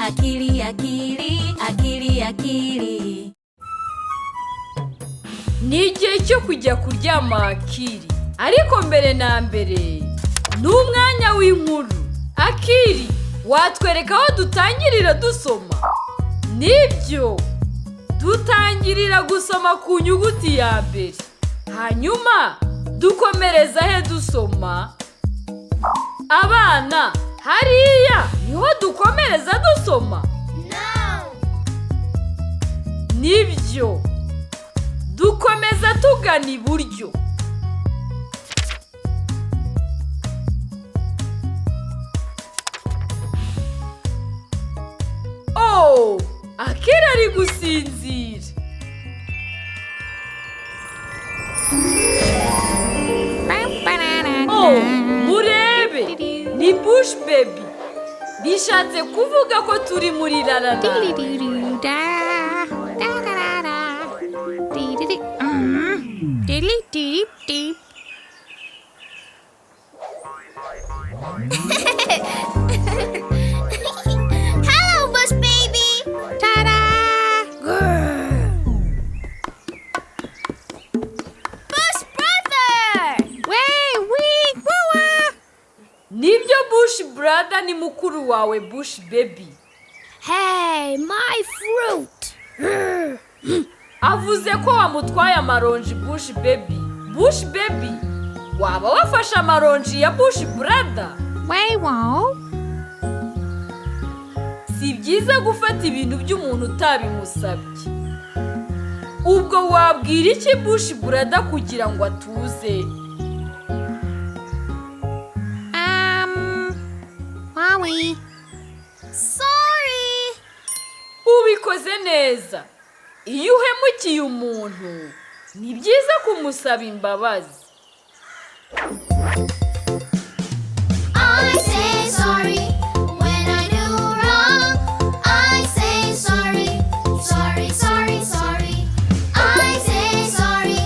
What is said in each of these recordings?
akili, akili, akili, akili. Ni igihe cyo kujya kuryama akili, ariko mbere na mbere ni umwanya w'inkuru. Akili, watwereka aho dutangirira dusoma? Nibyo, dutangirira gusoma ku nyuguti ya mbere, hanyuma dukomereza he dusoma? Abana, hariya niho dukomereza dusoma? Nibyo, dukomeza tugana iburyo. Oh, Akili ari gusinzira. Oh, murebe, ni Bush Baby. Bishatse kuvuga ko turi muri Lala Land. Hello, Bush Baby. Ta-da! Bush Brother. Nibyo Bush Brother ni mukuru wawe Bush Baby. Hey, my fruit. Avuze ko wamutwaye amaronji Bush Baby. Bush Baby, waba wafashe amaronji ya Bush Brother? Si byiza gufata ibintu by'umuntu utabimusabye. Ubwo wabwira iki Bush Brother kugira ngo atuze? Sorry. Ubikoze neza. Iyo uhemukiye umuntu, ni byiza kumusaba imbabazi. I say sorry when I do wrong. I say sorry, sorry, sorry, sorry. I say sorry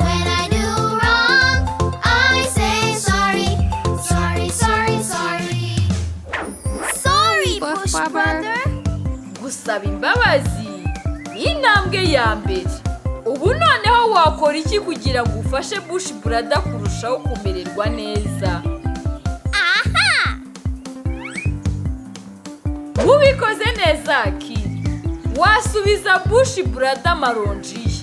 when I do wrong. I say sorry, sorry, sorry, sorry. Sorry, Bush Brother. Gusaba imbabazi ni intambwe ya mbere. Ubu noneho wakora iki kugira ngo ufashe Bush Brother kurushaho kumererwa neza? Aha! Ubikoze neza Akili. Wasubiza Bush Brother amaronji ye.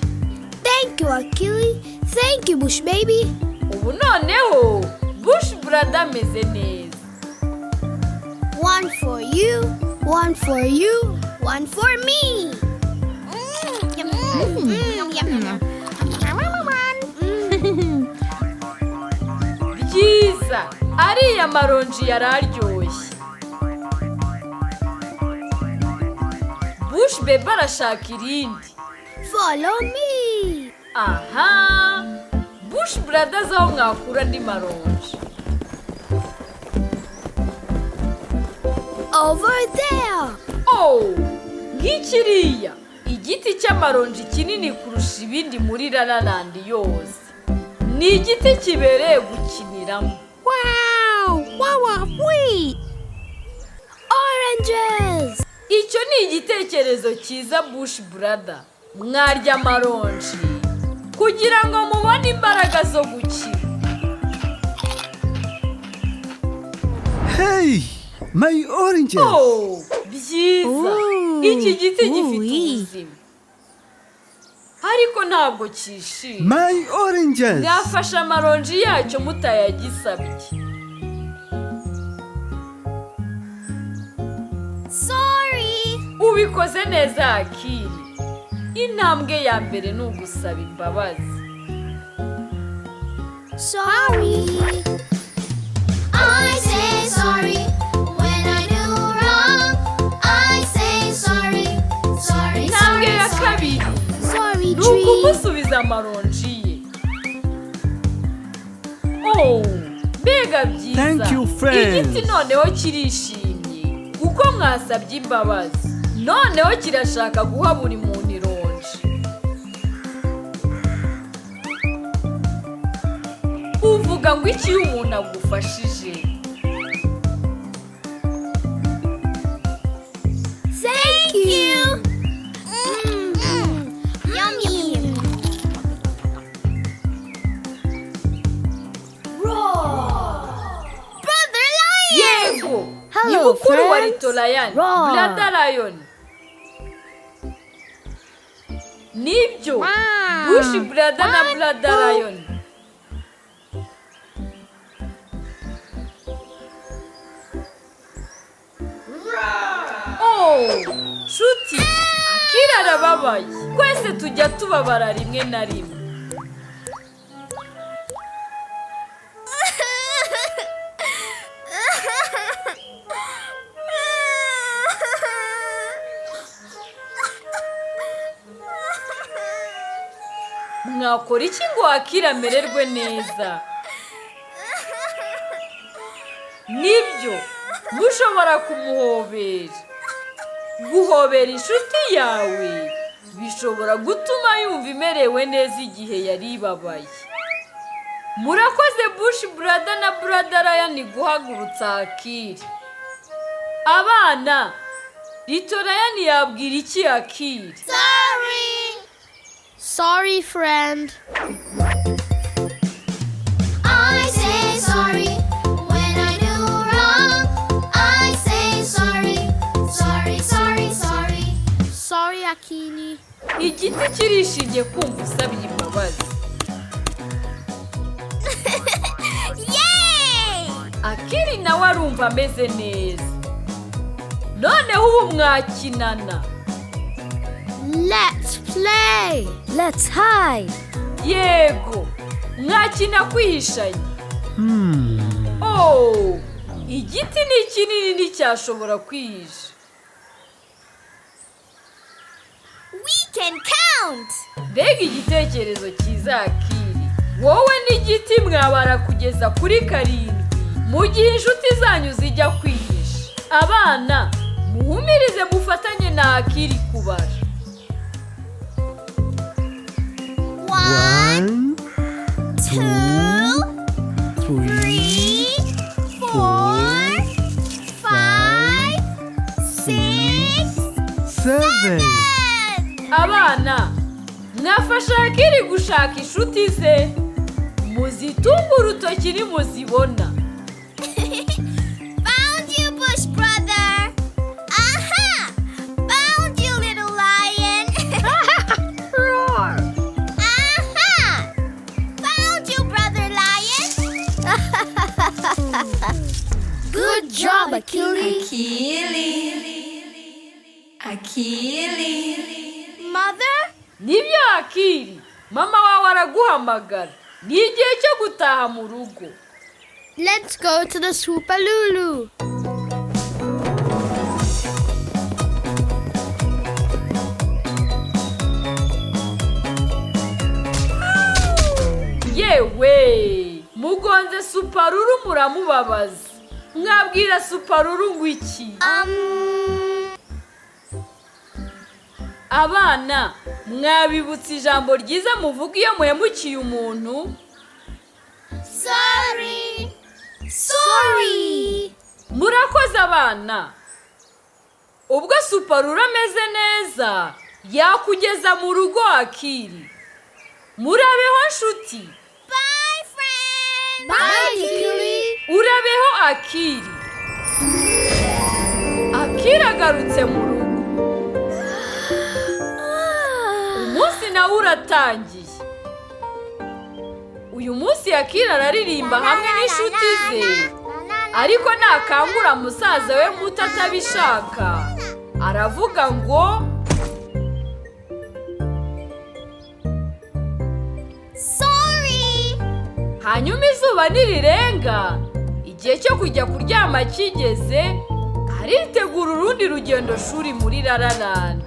Thank you, Akili. Thank you, Bush Baby. Ubu noneho Bush Brother ameze neza. One for you, one for you, one for me. Byiza, ariya maronji yari aryoshye. Bush Baby arashaka irindi. Follow me. Aha, Bush Brother azi aho mwakura andi maronji. Over there. Oh, nk'ikiriya, igiti cy'amaronji kinini kurusha ibindi muri Lala Land yose. Ni igiti kibereye gukiniramo. Oranges. Icyo ni igitekerezo cyiza Bush Brother. Mwarya amaronji kugira ngo mubone imbaraga zo gukira. Hey, my oranges. Oh, byiza. Iki giti gifite ubuzima. Ariko ntabwo cyishimye. My oranges. Mwafashe amaronji yacyo mutayagisabye. Sorry. Ubikoze neza Akili. Intambwe ya mbere ni ugusaba imbabazi. Sorry. I say sorry when I do wrong. I say sorry, sorry, Intambwe sorry, ya sorry. kabiri Sorry, ni tree. ukumusubiza amaronji ye. Oh, mbega byiza. Thank you, friends. Igiti noneho kirishimye kuko mwasabye imbabazi. Noneho kirashaka guha buri muntu ironji. Uvuga ngo iki iyo umuntu agufashije? you. Yummy. Brother Lion. Yego. Hello, Ni mukuru wa friends. Lito Lion. Roar. Brother Lion. Nibyo. Bush Brother na Brother Lion. Oh, Shuti, Akira arababaye. Twese tujya tubabara rimwe na rimwe. Mwakora iki ngo Akira amererwe neza? Nibyo, mushobora kumuhobera. Guhobera inshuti yawe bishobora gutuma yumva imerewe neza igihe yari ibabaye. Murakoze Bush Brother na Brother Lion guhagurutsa Akiri. Abana, Lito Lion yabwira iki Akiri? Sorry, friend. I say sorry when I do wrong. I say sorry, sorry, sorry, sorry. Sorry, Akili. Igiti kirishimye kumva usabye imbabazi. Yay! Akiri nawe arumva ameze neza. Noneho ubu mwakinana. Let's play. Let's hide. Yego, mwakina kwihishanya. Oh, igiti ni kinini nticyashobora kwihisha. We can count. Mbega igitekerezo cyiza Akiri. Wowe n'igiti mwabara kugeza kuri 7 mu gihe inshuti zanyu zijya kwihisha. Abana, muhumirize mufatanye na Akiri kubara. 1, 2, 3, 4, 5, 6, 7. Abana, mwafasha Akiri gushaka inshuti ze. Muzitunga urutoki nimuzibona. Found you, Bush Brother. Aha! Found you, little lion. Roar. Aha! Found you, Brother Lion. Good job, Akili. Akili. Mother? Nibyo Akiri, mama wawe araguhamagara. Ni igihe cyo gutaha mu rugo. Let's go to the Super Lulu. Yewe, mugonze Suparuru muramubabaza. Mwabwira Suparuru ngo iki? Abana, mwabibutsa ijambo ryiza muvuga iyo muhemukiye umuntu? Sorry. Sorry. Murakoze abana. Ubwo Suparuru ameze neza, yakugeza mu rugo Akiri. Murabeho nshuti. Bye, friend. Bye, Akili. Urabeho Akiri. Akiri agarutse mu rugo. Umunsi nawe uratangiye. Uyu munsi Akiri araririmba hamwe n'inshuti ze. Ariko nakangura musaza we muto atabishaka. Aravuga ngo Sorry. hanyuma izuba nirirenga, igihe cyo kujya kuryama kigeze, aritegura urundi rugendo shuri muri Lala Land.